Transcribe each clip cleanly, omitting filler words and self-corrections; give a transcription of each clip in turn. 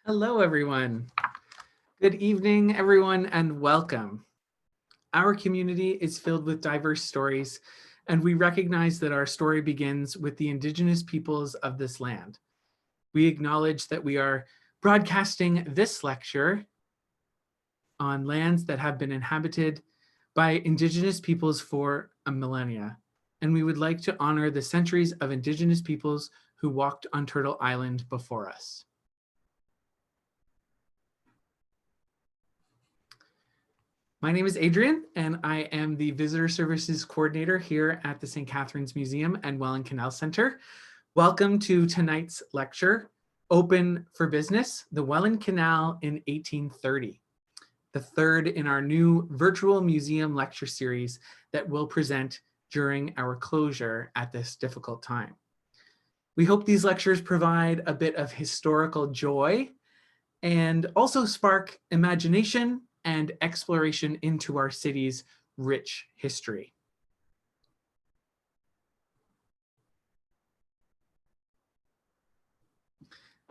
Hello, everyone. Good evening, everyone, and welcome. Our community is filled with diverse stories, and we recognize that our story begins with the Indigenous peoples of this land. We acknowledge that we are broadcasting this lecture on lands that have been inhabited by Indigenous peoples for a millennia, and we would like to honor the centuries of Indigenous peoples who walked on Turtle Island before us. My name is Adrian, and I am the Visitor Services Coordinator here at the St. Catharines Museum and Welland Canal Center. Welcome to tonight's lecture, Open for Business, the Welland Canal in 1830, the third in our new virtual museum lecture series that we'll present during our closure at this difficult time. We hope these lectures provide a bit of historical joy and also spark imagination and exploration into our city's rich history.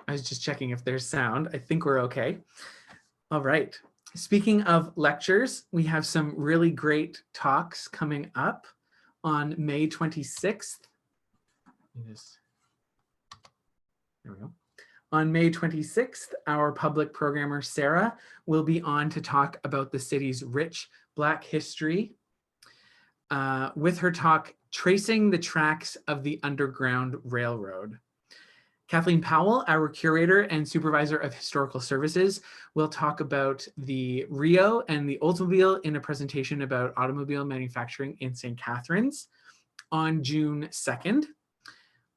I was just checking if there's sound. I think we're okay. All right. Speaking of lectures, we have some really great talks coming up on May 26th. There we go. On May 26th, our public programmer, Sarah, will be on to talk about the city's rich Black history with her talk, Tracing the Tracks of the Underground Railroad. Kathleen Powell, our curator and supervisor of historical services, will talk about the Rio and the Oldsmobile in a presentation about automobile manufacturing in St. Catharines on June 2nd.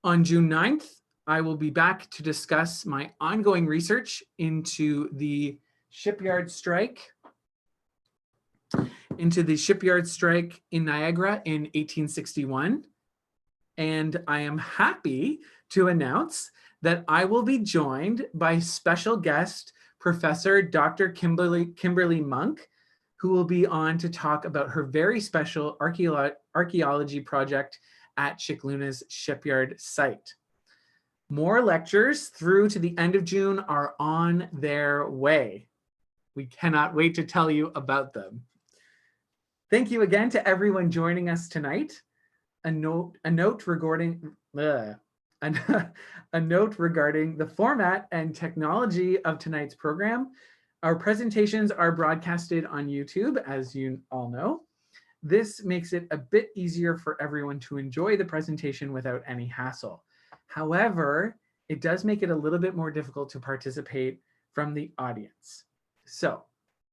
On June 9th, I will be back to discuss my ongoing research into the shipyard strike in Niagara in 1861. And I am happy to announce that I will be joined by special guest, Professor Dr. Kimberly Monk, who will be on to talk about her very special archaeology project at Chicluna's shipyard site. More lectures through to the end of June are on their way. We cannot wait to tell you about them. Thank you again to everyone joining us tonight. A note regarding the format and technology of tonight's program. Our presentations are broadcasted on YouTube, as you all know. This makes it a bit easier for everyone to enjoy the presentation without any hassle. However, it does make it a little bit more difficult to participate from the audience. So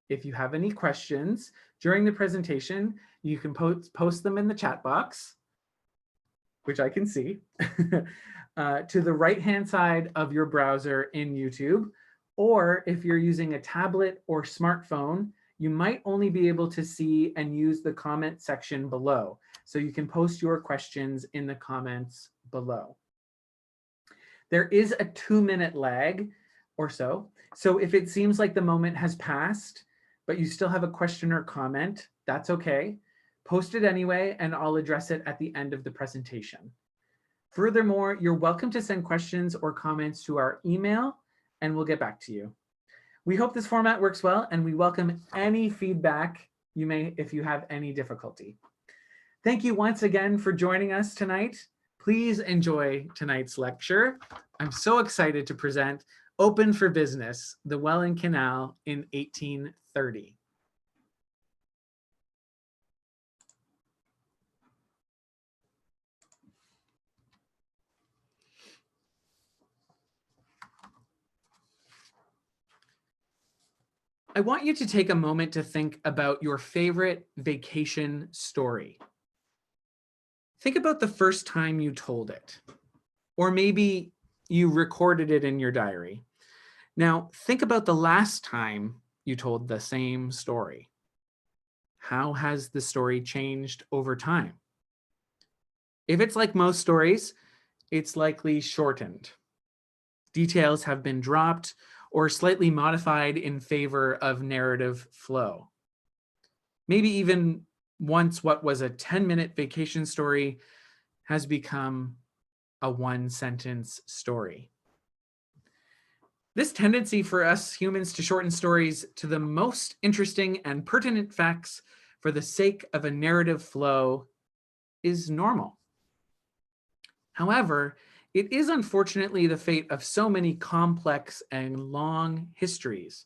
if you have any questions during the presentation, you can post them in the chat box, which I can see, to the right-hand side of your browser in YouTube. Or if you're using a tablet or smartphone, you might only be able to see and use the comment section below. So you can post your questions in the comments below. There is a 2-minute lag or so. So if it seems like the moment has passed, but you still have a question or comment, that's okay. Post it anyway, and I'll address it at the end of the presentation. Furthermore, you're welcome to send questions or comments to our email, and we'll get back to you. We hope this format works well, and we welcome any feedback you may if you have any difficulty. Thank you once again for joining us tonight. Please enjoy tonight's lecture. I'm so excited to present Open for Business, the Welland Canal in 1830. I want you to take a moment to think about your favorite vacation story. Think about the first time you told it, or maybe you recorded it in your diary. Now, think about the last time you told the same story. How has the story changed over time? If it's like most stories, it's likely shortened. Details have been dropped or slightly modified in favor of narrative flow. Maybe even once what was a 10-minute vacation story has become a one-sentence story. This tendency for us humans to shorten stories to the most interesting and pertinent facts for the sake of a narrative flow is normal. However, it is unfortunately the fate of so many complex and long histories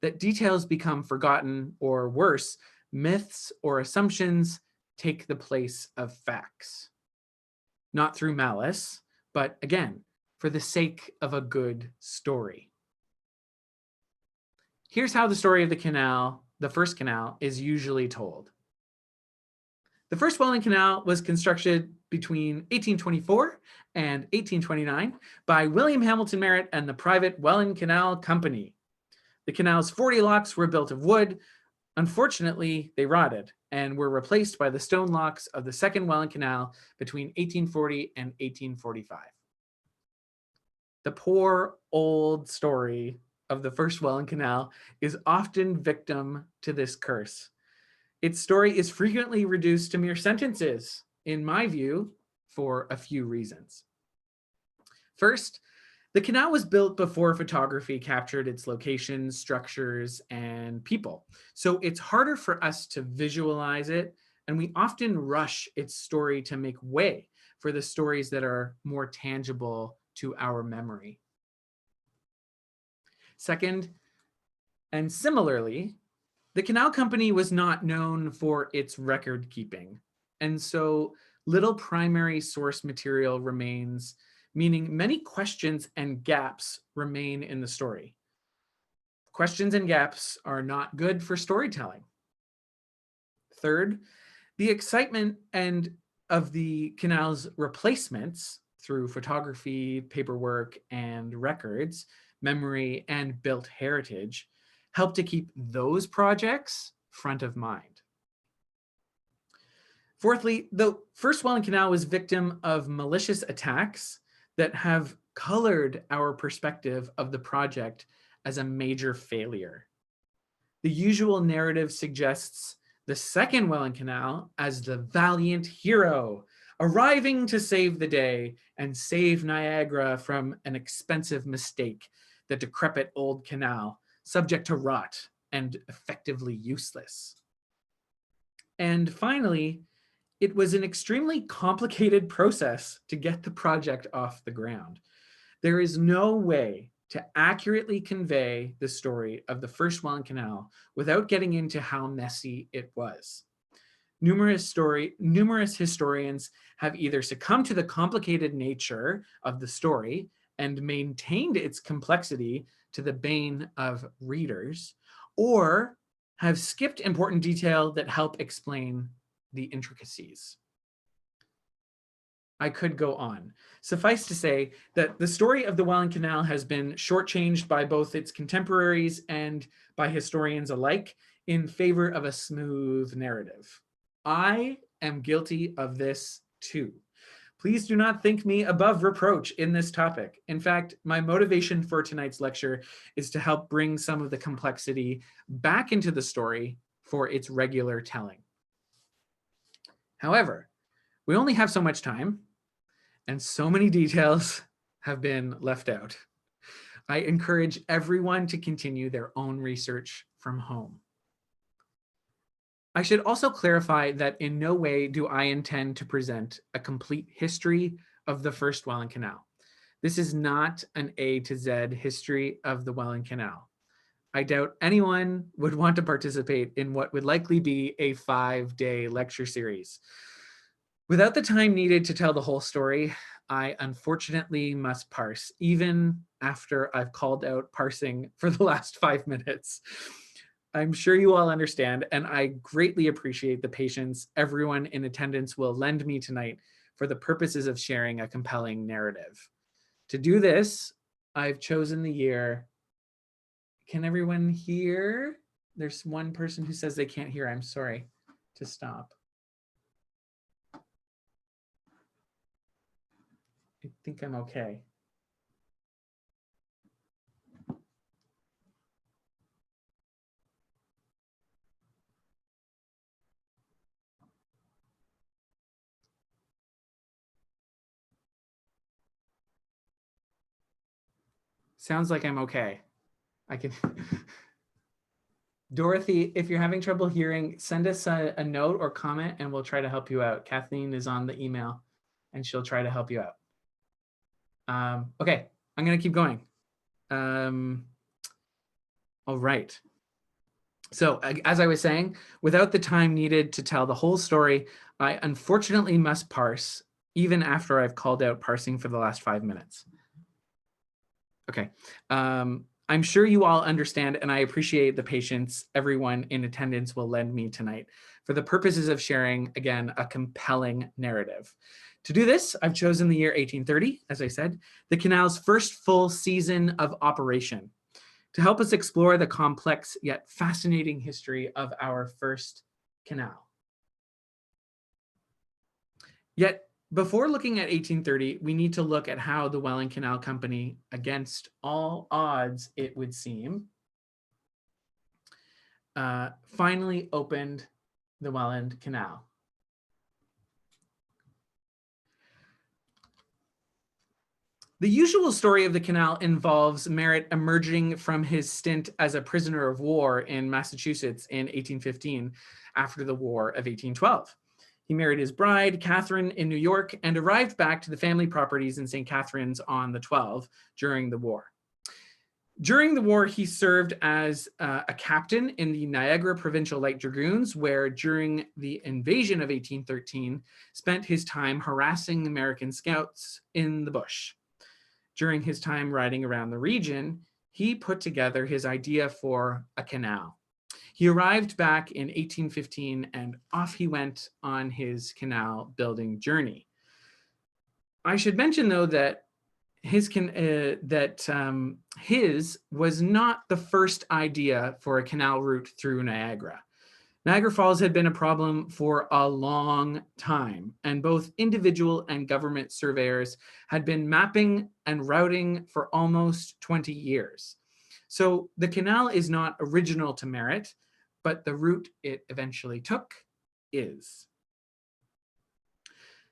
that details become forgotten, or worse, myths or assumptions take the place of facts. Not through malice, but again, for the sake of a good story. Here's how the story of the canal, the first canal, is usually told. The First Welland Canal was constructed between 1824 and 1829 by William Hamilton Merritt and the private Welland Canal Company. The canal's 40 locks were built of wood. Unfortunately, they rotted and were replaced by the stone locks of the Second Welland Canal between 1840 and 1845. The poor old story of the First Welland Canal is often victim to this curse. Its story is frequently reduced to mere sentences, in my view, for a few reasons. First, the canal was built before photography captured its locations, structures, and people. So it's harder for us to visualize it, and we often rush its story to make way for the stories that are more tangible to our memory. Second, and similarly, the canal company was not known for its record keeping, and so little primary source material remains, meaning many questions and gaps remain in the story. Questions and gaps are not good for storytelling. Third, the excitement of the canal's replacements through photography, paperwork, and records, memory, and built heritage help to keep those projects front of mind. Fourthly, the First Welland Canal was victim of malicious attacks that have colored our perspective of the project as a major failure. The usual narrative suggests the Second Welland Canal as the valiant hero, arriving to save the day and save Niagara from an expensive mistake, the decrepit old canal, subject to rot and effectively useless. And finally, it was an extremely complicated process to get the project off the ground. There is no way to accurately convey the story of the First Welland Canal without getting into how messy it was. Numerous historians have either succumbed to the complicated nature of the story and maintained its complexity to the bane of readers, or have skipped important detail that help explain the intricacies. I could go on. Suffice to say that the story of the Welland Canal has been shortchanged by both its contemporaries and by historians alike in favor of a smooth narrative. I am guilty of this too. Please do not think me above reproach in this topic. In fact, my motivation for tonight's lecture is to help bring some of the complexity back into the story for its regular telling. However, we only have so much time, and so many details have been left out. I encourage everyone to continue their own research from home. I should also clarify that in no way do I intend to present a complete history of the First Welland Canal. This is not an A to Z history of the Welland Canal. I doubt anyone would want to participate in what would likely be a 5-day lecture series. Without the time needed to tell the whole story, I unfortunately must parse, even after I've called out parsing for the last 5 minutes. I'm sure you all understand, and I greatly appreciate the patience everyone in attendance will lend me tonight for the purposes of sharing a compelling narrative. To do this, I've chosen the year. Can everyone hear? There's one person who says they can't hear. I'm sorry to stop. I think I'm okay. Sounds like I'm okay. I can. Dorothy, if you're having trouble hearing, send us a note or comment and we'll try to help you out. Kathleen is on the email and she'll try to help you out. Okay, I'm gonna keep going. All right. So as I was saying, without the time needed to tell the whole story, I unfortunately must parse even after I've called out parsing for the last 5 minutes. Okay. I'm sure you all understand and I appreciate the patience everyone in attendance will lend me tonight for the purposes of sharing, again, a compelling narrative. To do this, I've chosen the year 1830, as I said, the canal's first full season of operation, to help us explore the complex yet fascinating history of our first canal. Yet, before looking at 1830, we need to look at how the Welland Canal Company, against all odds, it would seem, finally opened the Welland Canal. The usual story of the canal involves Merritt emerging from his stint as a prisoner of war in Massachusetts in 1815 after the War of 1812. He married his bride, Catherine, in New York and arrived back to the family properties in St. Catharines on the 12 during the war. During the war, he served as a captain in the Niagara Provincial Light Dragoons, where during the invasion of 1813, spent his time harassing American scouts in the bush. During his time riding around the region, he put together his idea for a canal. He arrived back in 1815 and off he went on his canal building journey. I should mention though that his was not the first idea for a canal route through Niagara. Niagara Falls had been a problem for a long time, and both individual and government surveyors had been mapping and routing for almost 20 years. So the canal is not original to Merritt, but the route it eventually took is.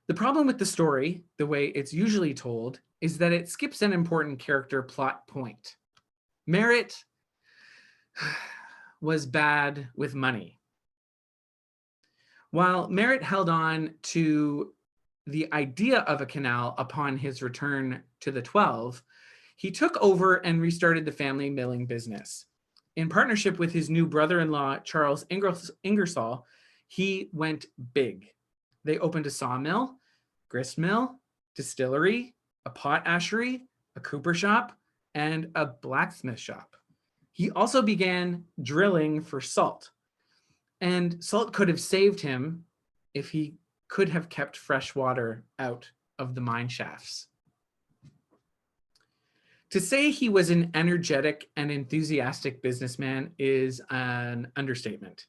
The problem with the story, the way it's usually told, is that it skips an important character plot point. Merritt was bad with money. While Merritt held on to the idea of a canal upon his return to the 12, he took over and restarted the family milling business. In partnership with his new brother-in-law, Charles Ingersoll, he went big. They opened a sawmill, grist mill, distillery, a potashery, a cooper shop, and a blacksmith shop. He also began drilling for salt. And salt could have saved him if he could have kept fresh water out of the mine shafts. To say he was an energetic and enthusiastic businessman is an understatement.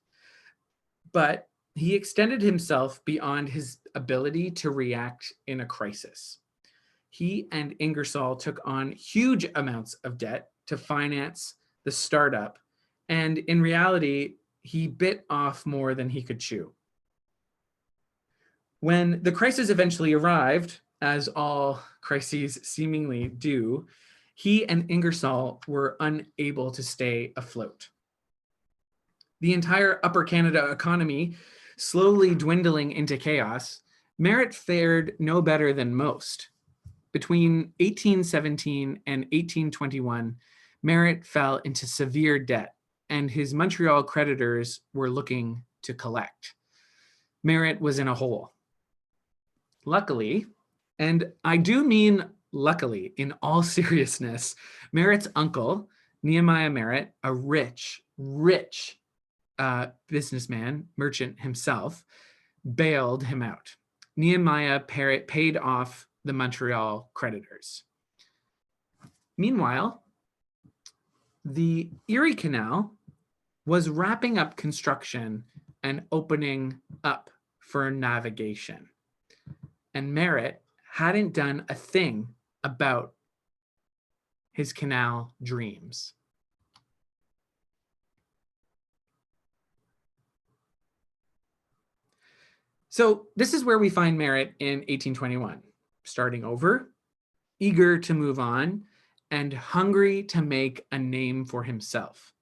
But he extended himself beyond his ability to react in a crisis. He and Ingersoll took on huge amounts of debt to finance the startup, and in reality, he bit off more than he could chew. When the crisis eventually arrived, as all crises seemingly do, he and Ingersoll were unable to stay afloat. The entire Upper Canada economy slowly dwindling into chaos, Merritt fared no better than most. Between 1817 and 1821, Merritt fell into severe debt, and his Montreal creditors were looking to collect. Merritt was in a hole. Luckily, and I do mean luckily in all seriousness, Merritt's uncle, Nehemiah Merritt, a rich businessman, merchant himself, bailed him out. Nehemiah paid off the Montreal creditors. Meanwhile, the Erie Canal was wrapping up construction and opening up for navigation. And Merritt hadn't done a thing about his canal dreams. So this is where we find Merritt in 1821, starting over, eager to move on, and hungry to make a name for himself.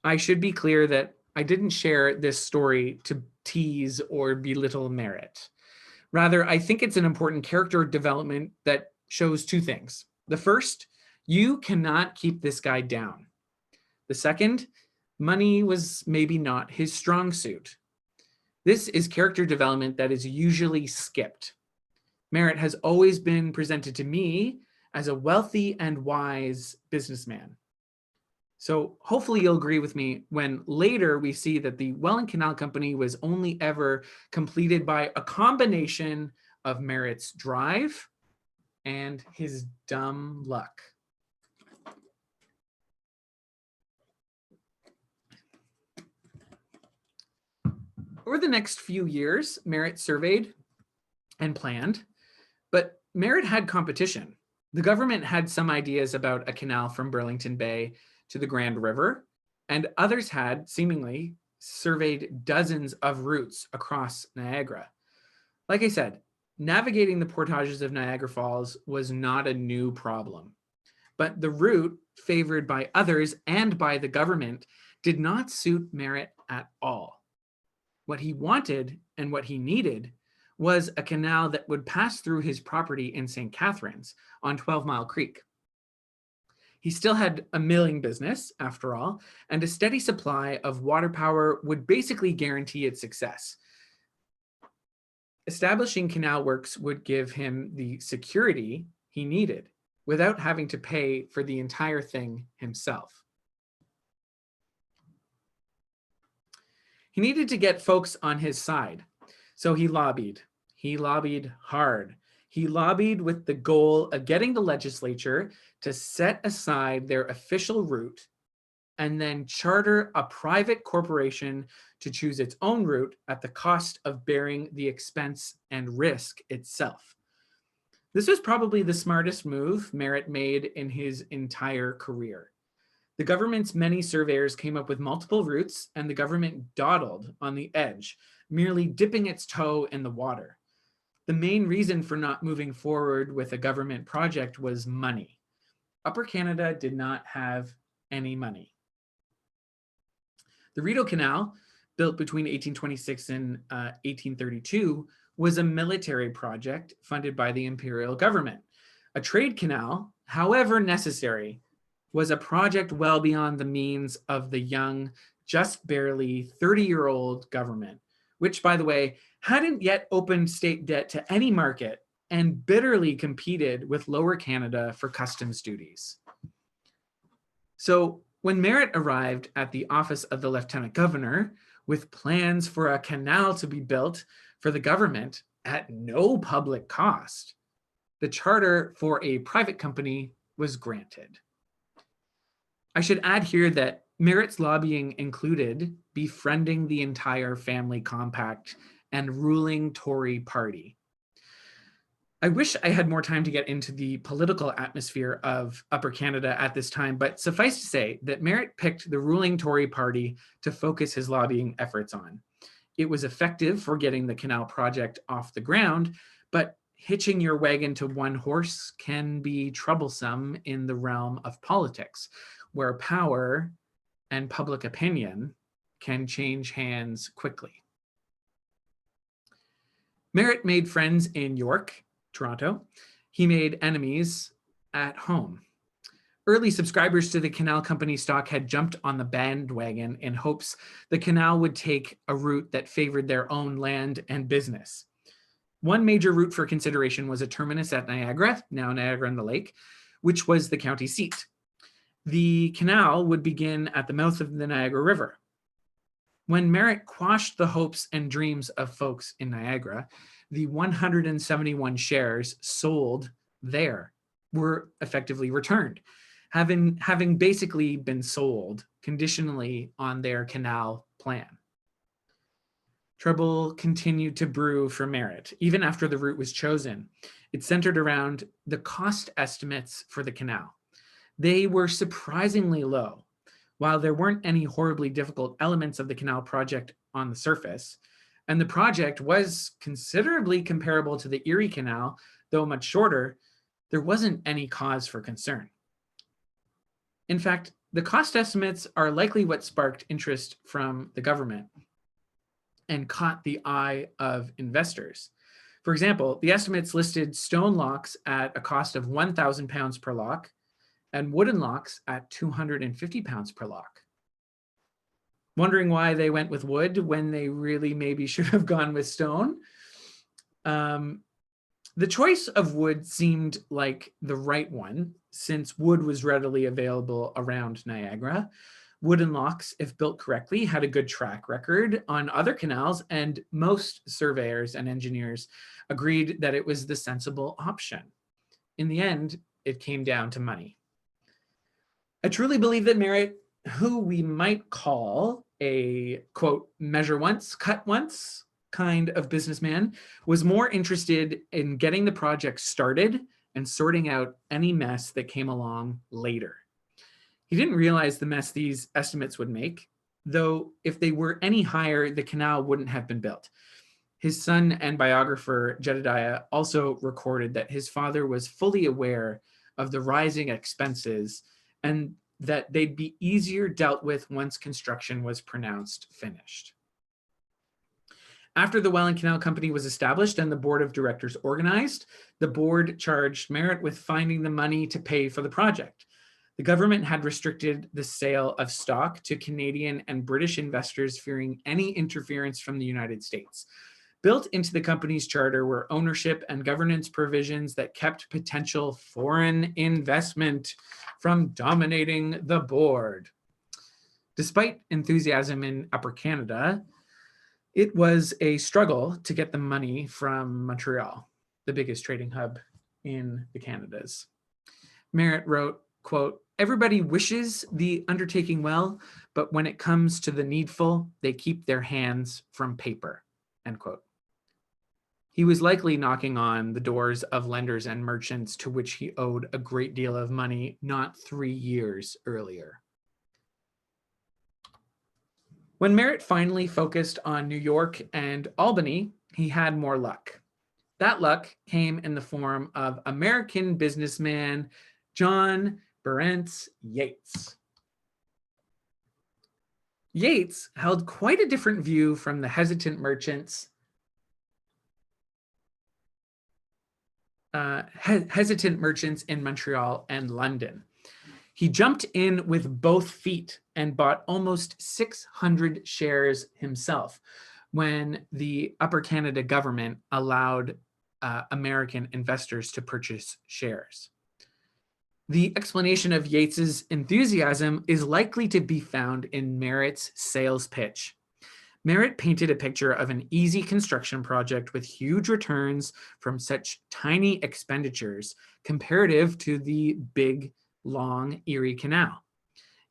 I should be clear that I didn't share this story to tease or belittle Merritt. Rather, I think it's an important character development that shows two things. The first, you cannot keep this guy down. The second, money was maybe not his strong suit. This is character development that is usually skipped. Merritt has always been presented to me as a wealthy and wise businessman. So hopefully you'll agree with me when later we see that the Welland Canal Company was only ever completed by a combination of Merritt's drive and his dumb luck. Over the next few years, Merritt surveyed and planned, but Merritt had competition. The government had some ideas about a canal from Burlington Bay to the Grand River, and others had seemingly surveyed dozens of routes across Niagara. Like I said, navigating the portages of Niagara Falls was not a new problem, but the route favored by others and by the government did not suit Merritt at all. What he wanted and what he needed was a canal that would pass through his property in St. Catharines on 12 Mile Creek. He still had a milling business, after all, and a steady supply of water power would basically guarantee its success. Establishing canal works would give him the security he needed without having to pay for the entire thing himself. He needed to get folks on his side, so he lobbied. He lobbied hard. He lobbied with the goal of getting the legislature to set aside their official route and then charter a private corporation to choose its own route at the cost of bearing the expense and risk itself. This was probably the smartest move Merritt made in his entire career. The government's many surveyors came up with multiple routes, and the government dawdled on the edge, merely dipping its toe in the water. The main reason for not moving forward with a government project was money. Upper Canada did not have any money. The Rideau Canal, built between 1826 and 1832, was a military project funded by the imperial government. A trade canal, however necessary, was a project well beyond the means of the young, just barely 30-year-old government, which, by the way, hadn't yet opened state debt to any market and bitterly competed with Lower Canada for customs duties. So when Merritt arrived at the office of the Lieutenant Governor with plans for a canal to be built for the government at no public cost, the charter for a private company was granted. I should add here that Merritt's lobbying included befriending the entire family compact and ruling Tory party. I wish I had more time to get into the political atmosphere of Upper Canada at this time, but suffice to say that Merritt picked the ruling Tory party to focus his lobbying efforts on. It was effective for getting the canal project off the ground, but hitching your wagon to one horse can be troublesome in the realm of politics, where power and public opinion can change hands quickly. Merritt made friends in York, Toronto. He made enemies at home. Early subscribers to the canal company stock had jumped on the bandwagon in hopes the canal would take a route that favored their own land and business. One major route for consideration was a terminus at Niagara, now Niagara-on-the-Lake, which was the county seat. The canal would begin at the mouth of the Niagara River. When Merritt quashed the hopes and dreams of folks in Niagara, the 171 shares sold there were effectively returned, having basically been sold conditionally on their canal plan. Trouble continued to brew for Merritt, even after the route was chosen. It centered around the cost estimates for the canal. They were surprisingly low. While there weren't any horribly difficult elements of the canal project on the surface, and the project was considerably comparable to the Erie Canal, though much shorter, there wasn't any cause for concern. In fact, the cost estimates are likely what sparked interest from the government and caught the eye of investors. For example, the estimates listed stone locks at a cost of £1,000 per lock and wooden locks at £250 per lock. Wondering why they went with wood when they really maybe should have gone with stone? The choice of wood seemed like the right one, since wood was readily available around Niagara. Wooden locks, if built correctly, had a good track record on other canals, and most surveyors and engineers agreed that it was the sensible option. In the end, it came down to money. I truly believe that Merritt, who we might call a, quote, measure once, cut once kind of businessman, was more interested in getting the project started and sorting out any mess that came along later. He didn't realize the mess these estimates would make, though if they were any higher, the canal wouldn't have been built. His son and biographer, Jedediah, also recorded that his father was fully aware of the rising expenses and that they'd be easier dealt with once construction was pronounced finished. After the Welland Canal Company was established and the board of directors organized, the board charged Merritt with finding the money to pay for the project. The government had restricted the sale of stock to Canadian and British investors, fearing any interference from the United States. Built into the company's charter were ownership and governance provisions that kept potential foreign investment from dominating the board. Despite enthusiasm in Upper Canada, it was a struggle to get the money from Montreal, the biggest trading hub in the Canadas. Merritt wrote, quote, "Everybody wishes the undertaking well, but when it comes to the needful, they keep their hands from paper," end quote. He was likely knocking on the doors of lenders and merchants to which he owed a great deal of money not 3 years earlier. When Merritt finally focused on New York and Albany, he had more luck. That luck came in the form of American businessman John Burrence Yates. Yates held quite a different view from the hesitant merchants in Montreal and London. He jumped in with both feet and bought almost 600 shares himself when the Upper Canada government allowed American investors to purchase shares. The explanation of Yates's enthusiasm is likely to be found in Merritt's sales pitch. Merritt painted a picture of an easy construction project with huge returns from such tiny expenditures comparative to the big, long Erie Canal.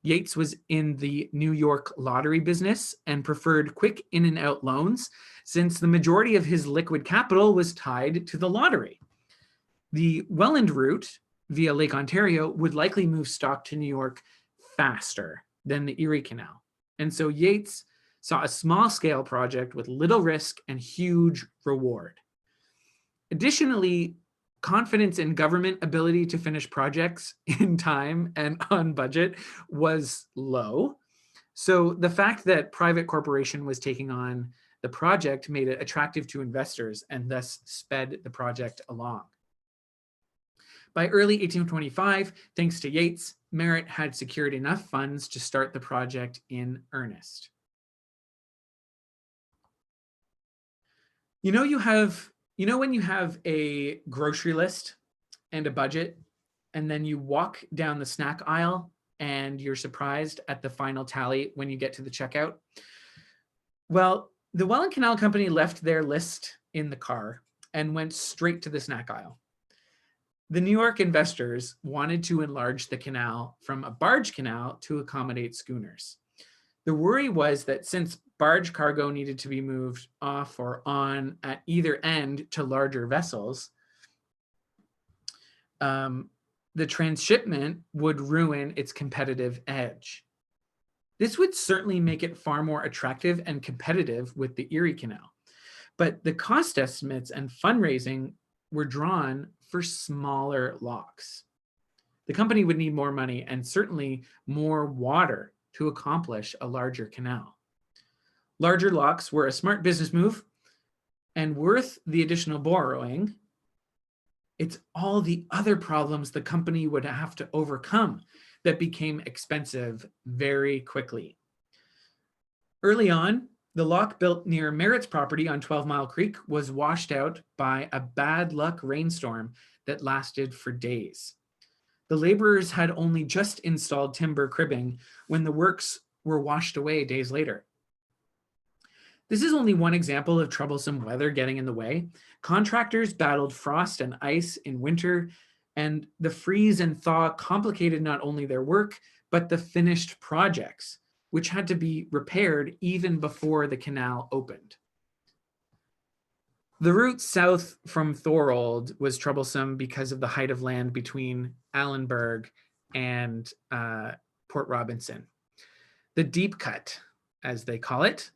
Yates was in the New York lottery business and preferred quick in and out loans since the majority of his liquid capital was tied to the lottery. The Welland route via Lake Ontario would likely move stock to New York faster than the Erie Canal. And so Yates saw a small-scale project with little risk and huge reward. Additionally, confidence in government ability to finish projects in time and on budget was low. So the fact that private corporation was taking on the project made it attractive to investors and thus sped the project along. By early 1825, thanks to Yates, Merritt had secured enough funds to start the project in earnest. When you have a grocery list and a budget, and then you walk down the snack aisle and you're surprised at the final tally when you get to the checkout? Well, the Welland Canal Company left their list in the car and went straight to the snack aisle. The New York investors wanted to enlarge the canal from a barge canal to accommodate schooners. The worry was that since barge cargo needed to be moved off or on at either end to larger vessels, the transshipment would ruin its competitive edge. This would certainly make it far more attractive and competitive with the Erie Canal. But the cost estimates and fundraising were drawn for smaller locks. The company would need more money and certainly more water to accomplish a larger canal. Larger locks were a smart business move and worth the additional borrowing. It's all the other problems the company would have to overcome that became expensive very quickly. Early on, the lock built near Merritt's property on 12 Mile Creek was washed out by a bad luck rainstorm that lasted for days. The laborers had only just installed timber cribbing when the works were washed away days later. This is only one example of troublesome weather getting in the way. Contractors battled frost and ice in winter, and the freeze and thaw complicated not only their work, but the finished projects, which had to be repaired even before the canal opened. The route south from Thorold was troublesome because of the height of land between Allenburg and Port Robinson. The deep cut, as they call it,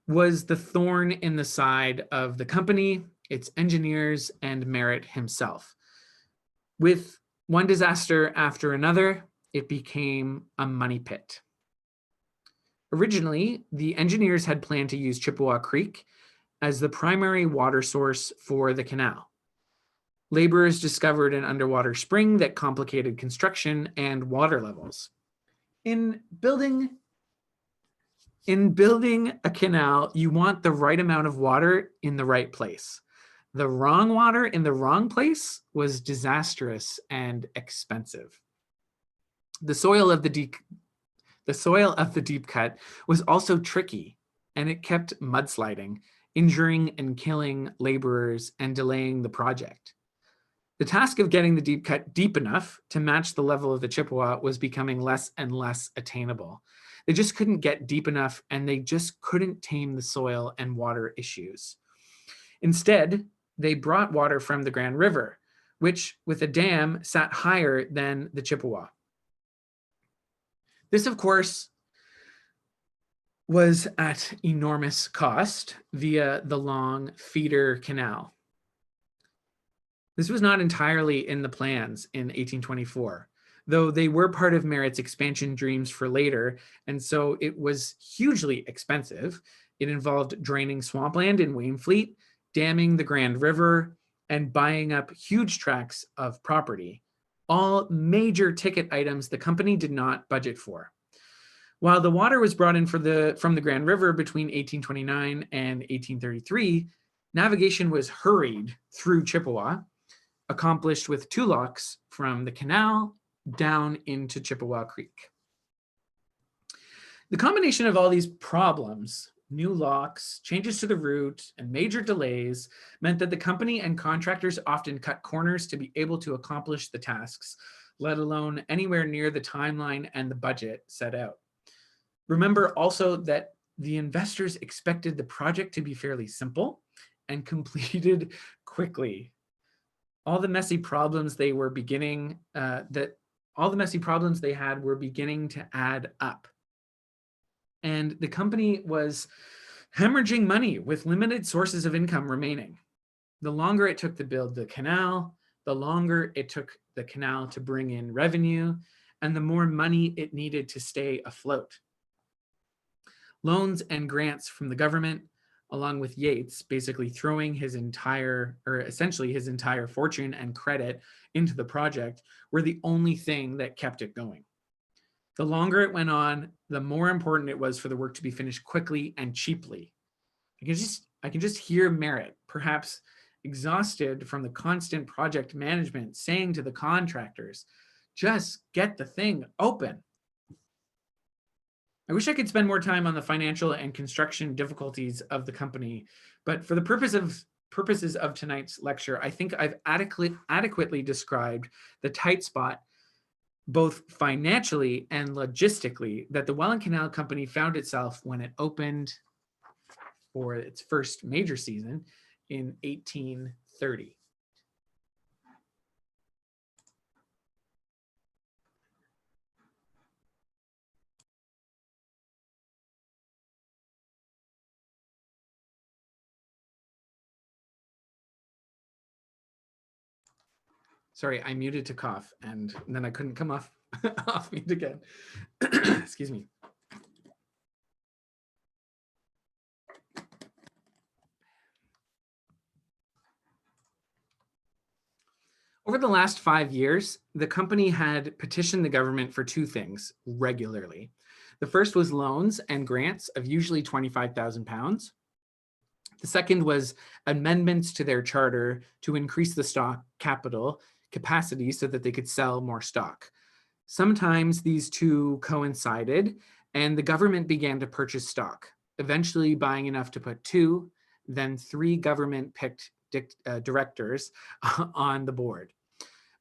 was the thorn in the side of the company, its engineers, and Merritt himself. With one disaster after another, it became a money pit. Originally, the engineers had planned to use Chippewa Creek as the primary water source for the canal. Laborers discovered an underwater spring that complicated construction and water levels. In building a canal, you want the right amount of water in the right place. The wrong water in the wrong place was disastrous and expensive. The soil of the deep cut was also tricky, and it kept mudsliding, injuring and killing laborers and delaying the project. The task of getting the deep cut deep enough to match the level of the Chippewa was becoming less and less attainable. They just couldn't get deep enough, and they just couldn't tame the soil and water issues. Instead, they brought water from the Grand River, which with a dam sat higher than the Chippewa. This, of course, was at enormous cost via the long feeder canal. This was not entirely in the plans in 1824, though they were part of Merritt's expansion dreams for later, and so it was hugely expensive. It involved draining swampland in Wainfleet, damming the Grand River, and buying up huge tracts of property, all major ticket items the company did not budget for. While the water was brought in from the Grand River between 1829 and 1833, navigation was hurried through Chippewa, accomplished with 2 locks from the canal down into Chippewa Creek. The combination of all these problems, new locks, changes to the route, and major delays meant that the company and contractors often cut corners to be able to accomplish the tasks, let alone anywhere near the timeline and the budget set out. Remember also that the investors expected the project to be fairly simple and completed quickly. All the messy problems they had were beginning to add up. And the company was hemorrhaging money with limited sources of income remaining. The longer it took to build the canal, the longer it took the canal to bring in revenue, and the more money it needed to stay afloat. Loans and grants from the government, along with Yates basically throwing essentially his entire fortune and credit into the project, were the only thing that kept it going. The longer it went on, the more important it was for the work to be finished quickly and cheaply. I can just hear Merritt, perhaps exhausted from the constant project management, saying to the contractors, just get the thing open. I wish I could spend more time on the financial and construction difficulties of the company, but for the purposes of tonight's lecture, I think I've adequately described the tight spot, both financially and logistically, that the Welland Canal Company found itself when it opened for its first major season in 1830. Sorry, I muted to cough and then I couldn't come off, off mute again. Excuse me. Over the last 5 years, the company had petitioned the government for two things regularly. The first was loans and grants of usually £25,000. The second was amendments to their charter to increase the stock capital capacity so that they could sell more stock. Sometimes these two coincided, and the government began to purchase stock, eventually buying enough to put 2, then 3 government-picked directors on the board.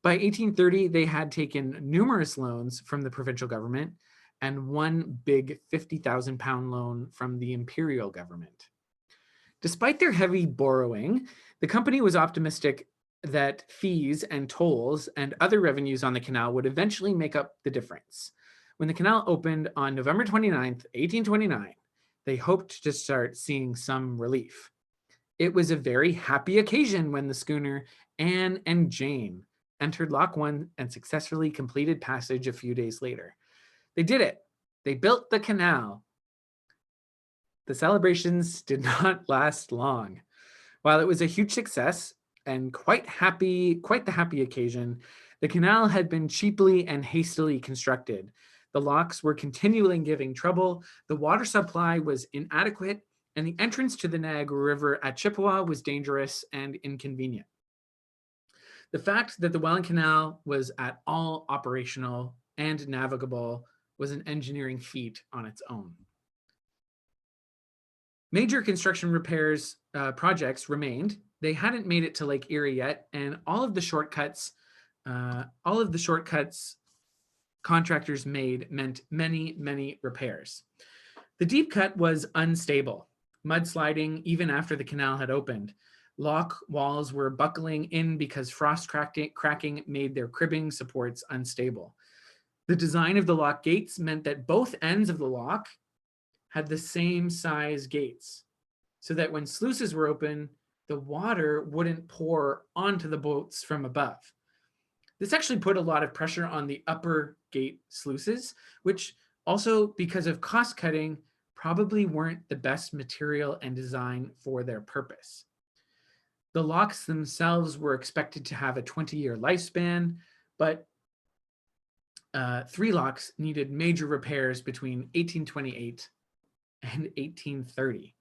By 1830, they had taken numerous loans from the provincial government and one big £50,000 loan from the imperial government. Despite their heavy borrowing, the company was optimistic that fees and tolls and other revenues on the canal would eventually make up the difference. When the canal opened on November 29th, 1829, they hoped to start seeing some relief. It was a very happy occasion when the schooner Anne and Jane entered Lock 1 and successfully completed passage a few days later. They did it. They built the canal. The celebrations did not last long. While it was a huge success and quite the happy occasion, the canal had been cheaply and hastily constructed. The locks were continually giving trouble, the water supply was inadequate, and the entrance to the Niagara River at Chippewa was dangerous and inconvenient. The fact that the Welland Canal was at all operational and navigable was an engineering feat on its own. Major construction repairs projects remained. They hadn't made it to Lake Erie yet, and all of the shortcuts contractors made meant many, many repairs. The deep cut was unstable, mudsliding even after the canal had opened. Lock walls were buckling in because frost cracking made their cribbing supports unstable. The design of the lock gates meant that both ends of the lock had the same size gates, so that when sluices were open, the water wouldn't pour onto the boats from above. This actually put a lot of pressure on the upper gate sluices, which also, because of cost cutting, probably weren't the best material and design for their purpose. The locks themselves were expected to have a 20-year lifespan, but 3 locks needed major repairs between 1828 and 1830.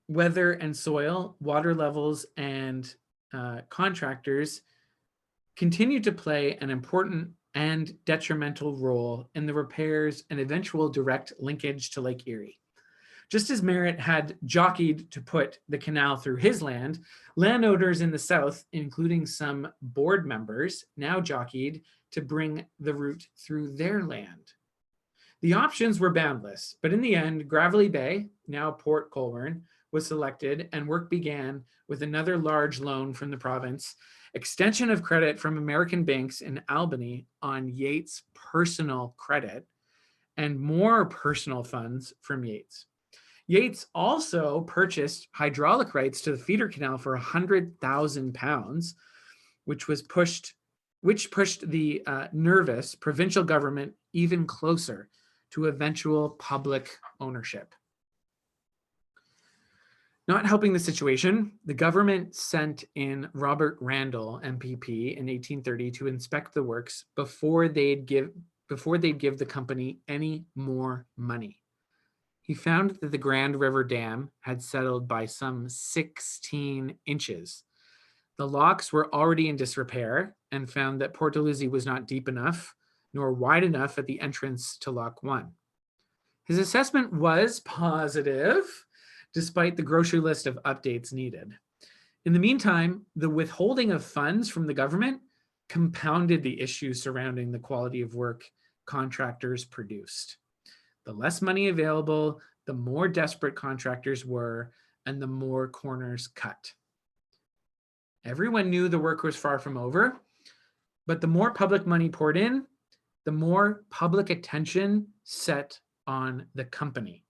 Weather and soil, water levels, and contractors continued to play an important and detrimental role in the repairs and eventual direct linkage to Lake Erie. Just as Merritt had jockeyed to put the canal through his land, landowners in the south, including some board members, now jockeyed to bring the route through their land. The options were boundless, but in the end, Gravelly Bay, now Port Colborne, was selected and work began with another large loan from the province, extension of credit from American banks in Albany on Yates' personal credit, and more personal funds from Yates. Yates also purchased hydraulic rights to the feeder canal for £100,000, which pushed the nervous provincial government even closer to eventual public ownership. Not helping the situation, the government sent in Robert Randall, MPP, in 1830 to inspect the works before they'd give the company any more money. He found that the Grand River Dam had settled by some 16 inches. The locks were already in disrepair and found that Port Dalhousie was not deep enough nor wide enough at the entrance to Lock 1. His assessment was positive, despite the grocery list of updates needed. In the meantime, the withholding of funds from the government compounded the issues surrounding the quality of work contractors produced. The less money available, the more desperate contractors were, and the more corners cut. Everyone knew the work was far from over, but the more public money poured in, the more public attention set on the company.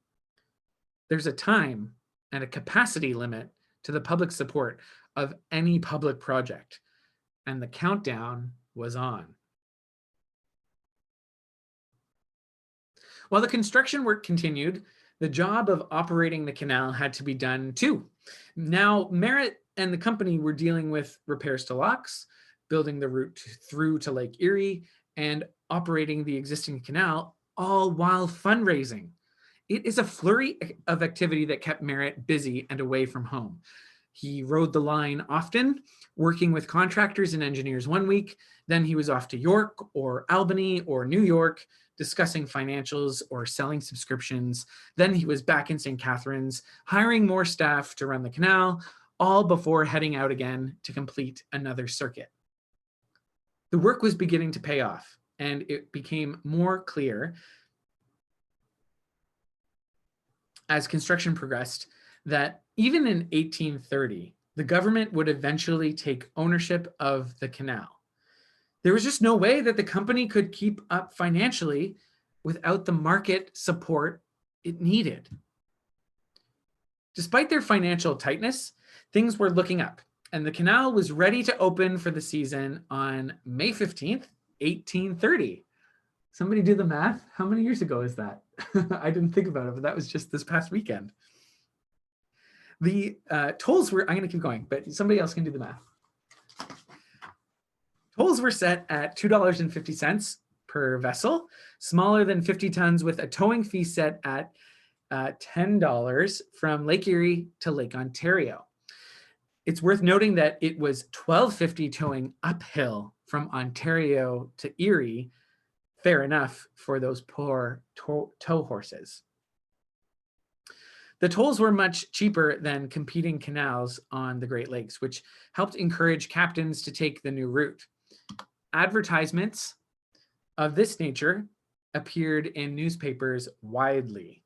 There's a time and a capacity limit to the public support of any public project. and the countdown was on. While the construction work continued, the job of operating the canal had to be done too. Now, Merritt and the company were dealing with repairs to locks, building the route through to Lake Erie, and operating the existing canal, all while fundraising. It is a flurry of activity that kept Merritt busy and away from home. He rode the line often, working with contractors and engineers one week. Then he was off to York or Albany or New York, discussing financials or selling subscriptions. Then he was back in St. Catharines, hiring more staff to run the canal, all before heading out again to complete another circuit. The work was beginning to pay off, and it became more clear as construction progressed that even in 1830, the government would eventually take ownership of the canal. There was just no way that the company could keep up financially without the market support it needed. Despite their financial tightness, things were looking up, and the canal was ready to open for the season on May 15th, 1830. Somebody do the math. How many years ago is that? I didn't think about it, but that was just this past weekend. The tolls were, I'm going to keep going, but somebody else can do the math. Tolls were set at $2.50 per vessel, smaller than 50 tons, with a towing fee set at $10 from Lake Erie to Lake Ontario. It's worth noting that it was $12.50 towing uphill from Ontario to Erie, fair enough for those poor tow horses. The tolls were much cheaper than competing canals on the Great Lakes, which helped encourage captains to take the new route. Advertisements of this nature appeared in newspapers widely.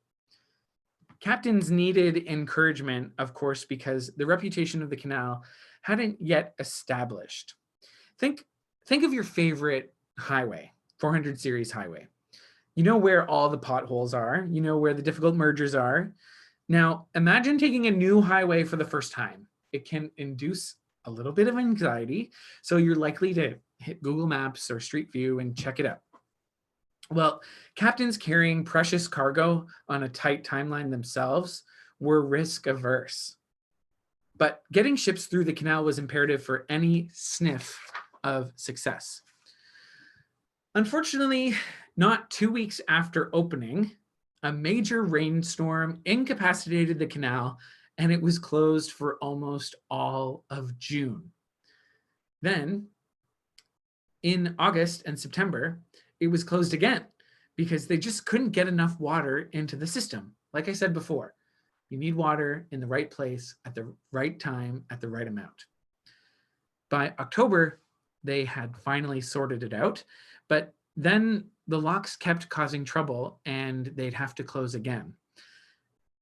Captains needed encouragement, of course, because the reputation of the canal hadn't yet established. Think of your favorite highway, 400 series highway. You know where all the potholes are. You know where the difficult mergers are. Now, imagine taking a new highway for the first time. It can induce a little bit of anxiety, so you're likely to hit Google Maps or Street View and check it out. Well, captains carrying precious cargo on a tight timeline themselves were risk averse. But getting ships through the canal was imperative for any sniff of success. Unfortunately, not 2 weeks after opening, a major rainstorm incapacitated the canal, and it was closed for almost all of June. Then, in August and September, it was closed again because they just couldn't get enough water into the system. Like I said before, you need water in the right place at the right time at the right amount. By October, they had finally sorted it out, but then the locks kept causing trouble and they'd have to close again.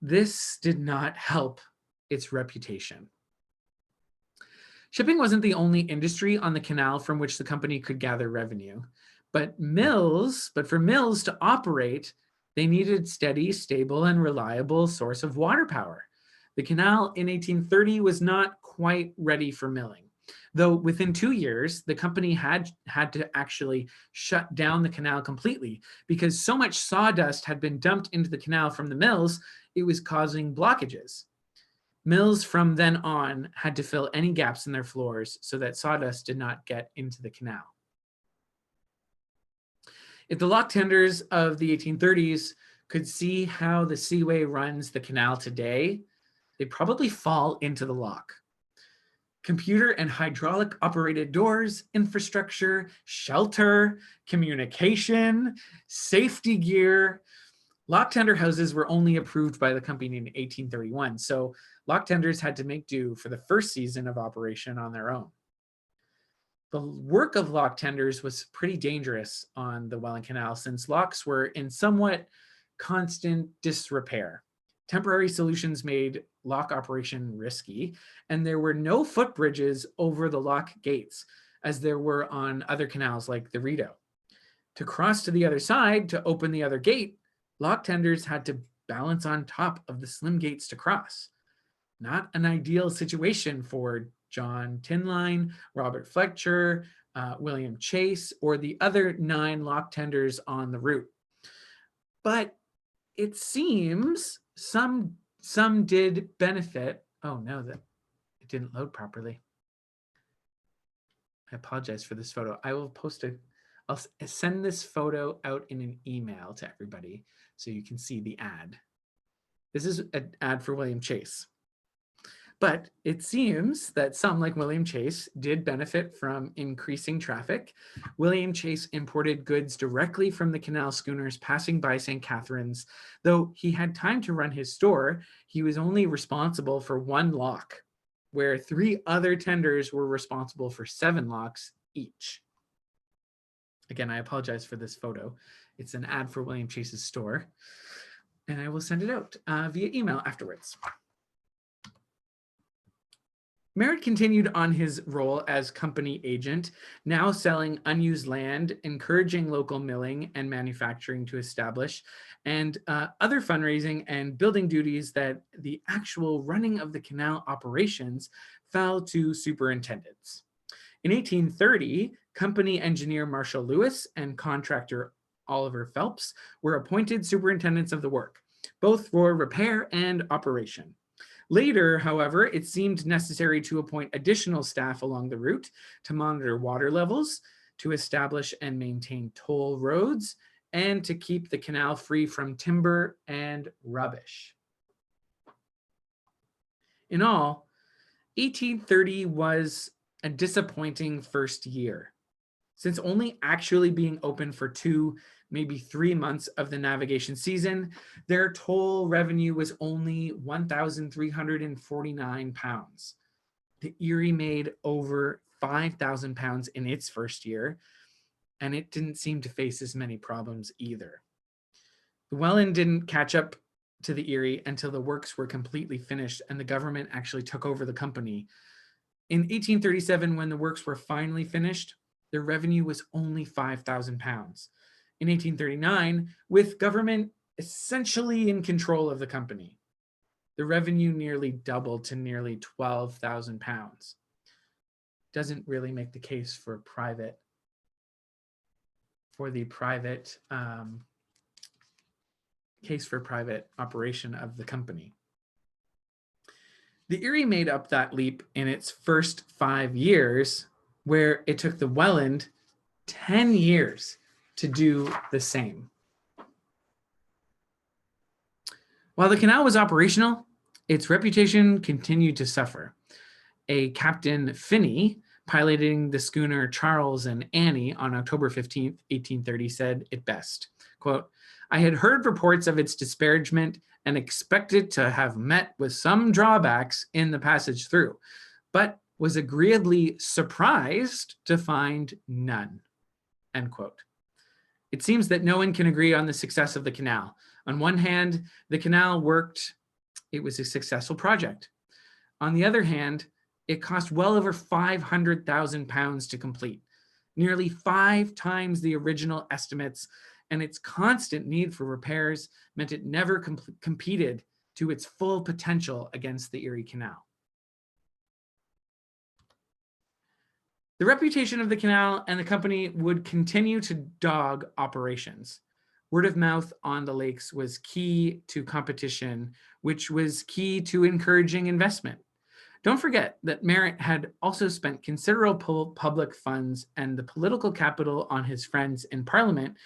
This did not help its reputation. Shipping wasn't the only industry on the canal from which the company could gather revenue, but for mills to operate, they needed steady, stable, and reliable source of water power. The canal in 1830 was not quite ready for milling, though within 2 years, the company had to actually shut down the canal completely because so much sawdust had been dumped into the canal from the mills, it was causing blockages. Mills from then on had to fill any gaps in their floors so that sawdust did not get into the canal. If the lock tenders of the 1830s could see how the seaway runs the canal today, they'd probably fall into the lock. Computer and hydraulic operated doors, infrastructure, shelter, communication, safety gear. Lock tender houses were only approved by the company in 1831, so lock tenders had to make do for the first season of operation on their own. The work of lock tenders was pretty dangerous on the Welland Canal since locks were in somewhat constant disrepair. Temporary solutions made lock operation risky, and there were no footbridges over the lock gates as there were on other canals like the Rideau. To cross to the other side to open the other gate, lock tenders had to balance on top of the slim gates to cross. Not an ideal situation for John Tinline, Robert Fletcher, William Chase, or the other 9 lock tenders on the route. But it seems some did benefit. Oh no, that it didn't load properly. I apologize for this photo. I will I'll send this photo out in an email to everybody so you can see the ad. This is an ad for William Chase. But it seems that some, like William Chase, did benefit from increasing traffic. William Chase imported goods directly from the canal schooners passing by St. Catharines. Though he had time to run his store, he was only responsible for 1 lock, where 3 other tenders were responsible for 7 locks each. Again, I apologize for this photo. It's an ad for William Chase's store, and I will send it out via email afterwards. Merritt continued on his role as company agent, now selling unused land, encouraging local milling and manufacturing to establish, and other fundraising and building duties that the actual running of the canal operations fell to superintendents. In 1830, company engineer Marshall Lewis and contractor Oliver Phelps were appointed superintendents of the work, both for repair and operation. Later, however, it seemed necessary to appoint additional staff along the route to monitor water levels, to establish and maintain toll roads, and to keep the canal free from timber and rubbish. In all, 1830 was a disappointing first year, since only actually being open for 2, maybe 3 months of the navigation season, their toll revenue was only £1,349. The Erie made over £5,000 in its first year, and it didn't seem to face as many problems either. The Welland didn't catch up to the Erie until the works were completely finished and the government actually took over the company. In 1837, when the works were finally finished, their revenue was only £5,000. In 1839, with government essentially in control of the company, the revenue nearly doubled to nearly £12,000. Doesn't really make the case for the private operation of the company. The Erie made up that leap in its first 5 years, where it took the Welland 10 years to do the same. While the canal was operational, its reputation continued to suffer. A Captain Finney, piloting the schooner Charles and Annie on October 15th, 1830, said it best, quote, "I had heard reports of its disparagement and expected to have met with some drawbacks in the passage through, but was agreeably surprised to find none," end quote. It seems that no one can agree on the success of the canal. On one hand, the canal worked, it was a successful project. On the other hand, it cost well over £500,000 to complete, nearly 5 times the original estimates, and its constant need for repairs meant it never competed to its full potential against the Erie Canal. The reputation of the canal and the company would continue to dog operations. Word of mouth on the lakes was key to competition, which was key to encouraging investment. Don't forget that Merritt had also spent considerable public funds and the political capital on his friends in Parliament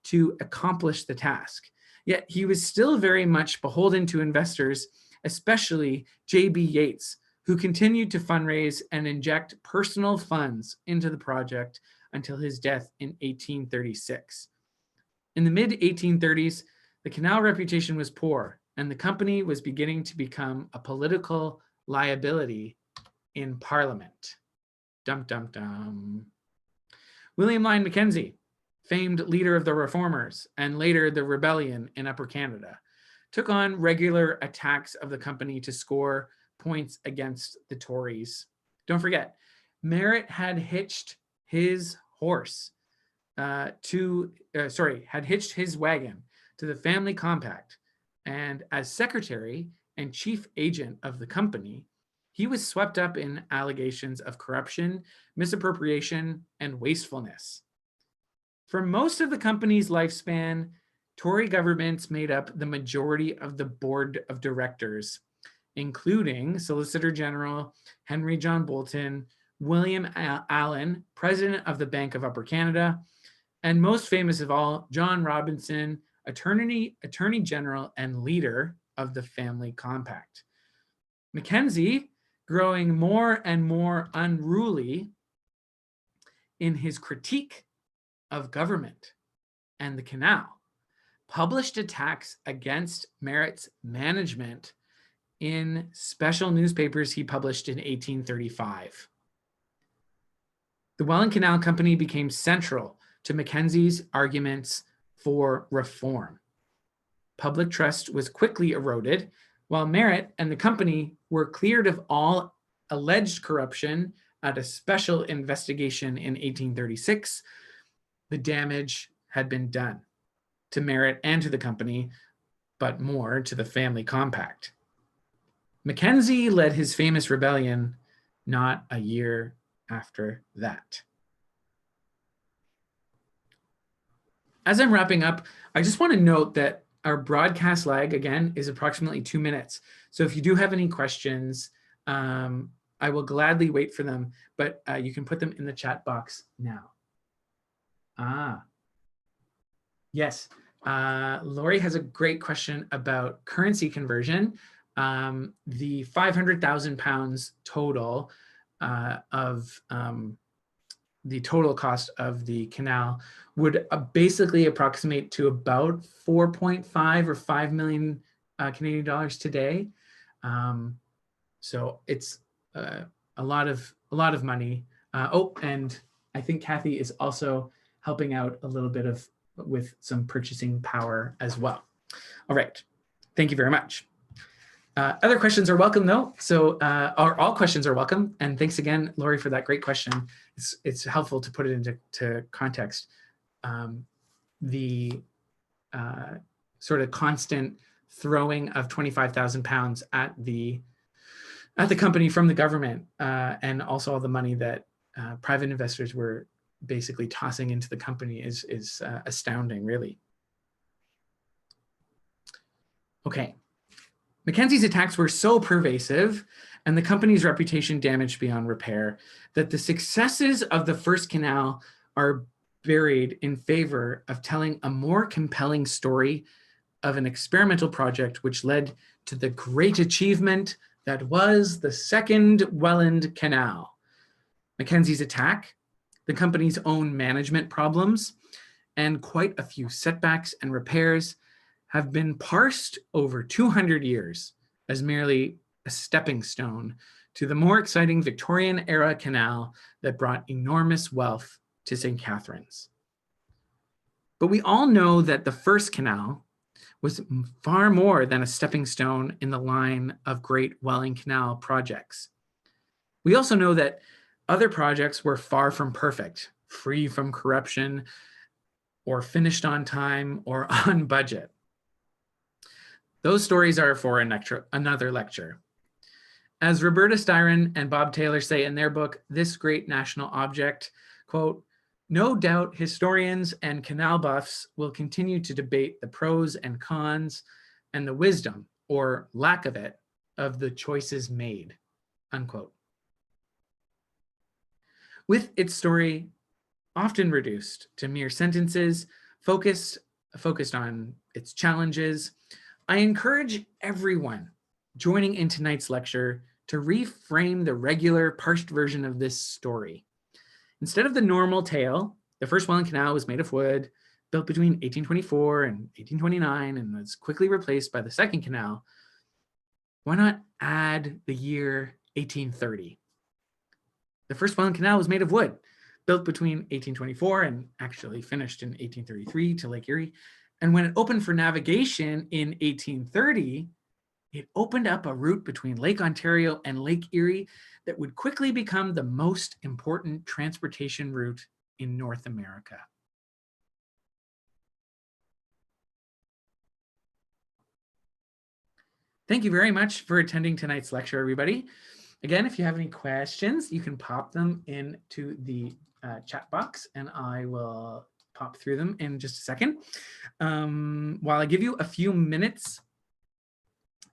to accomplish the task. Yet he was still very much beholden to investors, especially J.B. Yates, who continued to fundraise and inject personal funds into the project until his death in 1836. In the mid-1830s, the canal reputation was poor, and the company was beginning to become a political liability in Parliament. Dum, dum, dum. William Lyon Mackenzie, famed leader of the Reformers and later the Rebellion in Upper Canada, took on regular attacks of the company to score points against the Tories. Don't forget, Merritt had hitched his wagon to the family compact, and as secretary and chief agent of the company, he was swept up in allegations of corruption, misappropriation, and wastefulness. For most of the company's lifespan, Tory governments made up the majority of the board of directors, including Solicitor General Henry John Bolton, William Allen, President of the Bank of Upper Canada, and most famous of all, John Robinson, Attorney General and leader of the Family Compact. Mackenzie, growing more and more unruly in his critique of government and the canal, published attacks against Merritt's management in special newspapers he published in 1835. The Welland Canal Company became central to Mackenzie's arguments for reform. Public trust was quickly eroded, while Merritt and the company were cleared of all alleged corruption at a special investigation in 1836. The damage had been done to Merritt and to the company, but more to the Family Compact. Mackenzie led his famous rebellion not a year after that. As I'm wrapping up, I just want to note that our broadcast lag, again, is approximately 2 minutes. So if you do have any questions, I will gladly wait for them, but you can put them in the chat box now. Yes. Lori has a great question about currency conversion. The 500,000 pounds total of the total cost of the canal would basically approximate to about 4.5 or 5 million Canadian dollars today. So it's a lot of money. And I think Kathy is also helping out a little bit with some purchasing power as well. All right, thank you very much. Other questions are welcome though. So all questions are welcome. And thanks again, Lori, for that great question. It's helpful to put it into context. The sort of constant throwing of 25,000 pounds at the company from the government, and also all the money that private investors were basically tossing into the company is astounding, really. Okay. Mackenzie's attacks were so pervasive and the company's reputation damaged beyond repair that the successes of the first canal are buried in favor of telling a more compelling story of an experimental project which led to the great achievement that was the Second Welland Canal. Mackenzie's attack, the company's own management problems, and quite a few setbacks and repairs have been parsed over 200 years as merely a stepping stone to the more exciting Victorian-era canal that brought enormous wealth to St. Catharines. But we all know that the first canal was far more than a stepping stone in the line of great Welland Canal projects. We also know that other projects were far from perfect, free from corruption, or finished on time or on budget. Those stories are for another lecture. As Roberta Styron and Bob Taylor say in their book, This Great National Object, quote, "No doubt historians and canal buffs will continue to debate the pros and cons and the wisdom, or lack of it, of the choices made," unquote. With its story often reduced to mere sentences, focused on its challenges, I encourage everyone joining in tonight's lecture to reframe the regular parsed version of this story. Instead of the normal tale, the First Welland Canal was made of wood, built between 1824 and 1829, and was quickly replaced by the second canal. Why not add the year 1830? The First Welland Canal was made of wood, built between 1824 and actually finished in 1833 to Lake Erie. And when it opened for navigation in 1830, it opened up a route between Lake Ontario and Lake Erie that would quickly become the most important transportation route in North America. Thank you very much for attending tonight's lecture, everybody. Again, if you have any questions, you can pop them into the chat box and I will pop through them in just a second. While I give you a few minutes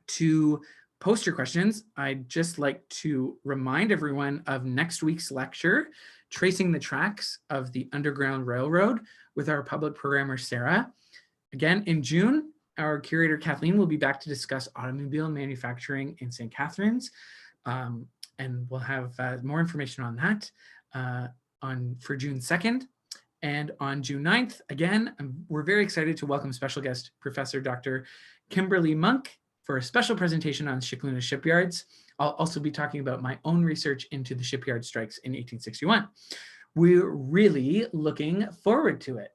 to post your questions, I'd just like to remind everyone of next week's lecture, Tracing the Tracks of the Underground Railroad, with our public programmer, Sarah. Again, in June, our curator, Kathleen, will be back to discuss automobile manufacturing in St. Catharines. And we'll have more information on that for June 2nd. And on June 9th, again, we're very excited to welcome special guest, Professor Dr. Kimberly Monk, for a special presentation on Chicxulub shipyards. I'll also be talking about my own research into the shipyard strikes in 1861. We're really looking forward to it.